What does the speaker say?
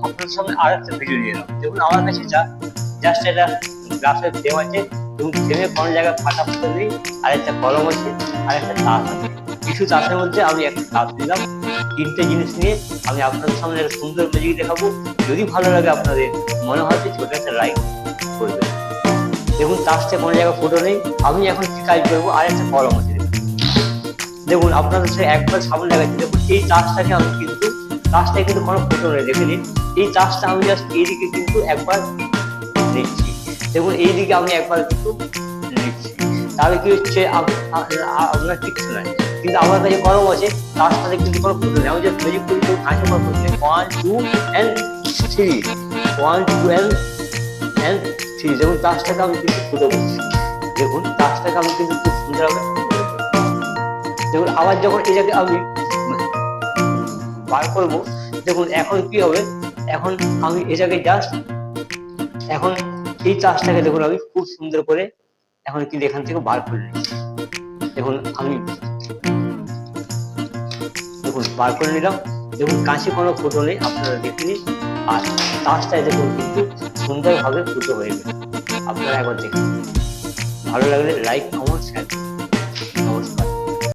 আপনার সামনে আর একটা ভিডিও নিয়ে এলাম। দেখুন আমার কাছে জাস্ট একটা গ্লাসের ফ্রেম আছে এবং ফ্রেমে কোনো জায়গায় ফাটা ফুটো নেই, আর একটা কলম আছে, আর একটা তাস আছে। কিছু তাসের মধ্যে আমি একটা তাস নিলাম। তিনটে জিনিস নিয়ে আমি আপনাদের সামনে একটা সুন্দর ম্যাজিক দেখাবো। যদি ভালো লাগে আপনাদের, মনে হয় যে ছোট একটা লাইক করবেন। দেখুন তাসটা কোনো জায়গায় ফুটো নেই। আমি এখন কি কাজ করবো, আর একটা কলম আছে। দেখুন আপনাদের সাথে একবার সামনে লাগাচ্ছি। দেখুন এই তাসটাকে আমি কিন্তু, তাসটা কিন্তু কোনো ফুটো নেই, দেখে নিন। এই তাসটা আমি জাস্ট এইদিকে কিন্তু একবার নিচ্ছি। দেখুন এইদিকে আমি একবার কিন্তু নিচ্ছি। তাহলে কি হচ্ছে, আপনার কিচ্ছু নাই, কিন্তু আমার কাছে কলম আছে, তার সাথে কিন্তু কোনো ফুটো নেই। আমি জাস্ট ম্যাজিক করি, তো কাছে কোনো ফুটো নেই। 1 2 and 3, 1 2 and 3। দেখুন তাসটাকে আমি কিন্তু ফুটো করছি। দেখুন তাসটাকে আমি কিন্তু খুব সুন্দরভাবে ফুটো করছি। দেখুন আবার যখন এটাকে আমি বার করবো, দেখুন এখন কি হবে, এখন আমি এটাকে জাস্ট, এখন এই তাসটাকে দেখুন আমি খুব সুন্দর করে এখন কিন্তু এখান থেকে বার করে নিচ্ছি। দেখুন আমি, দেখুন বার করে নিলাম। দেখুন কাছে কোনো ফুটো নেই, আপনারা দেখে নিন। আর তাসটায় দেখুন কিন্তু সুন্দরভাবে ফুটো হয়ে গেল। আপনারা একবার দেখুন। ভালো লাগলে লাইক, কমেন্ট, শেয়ার।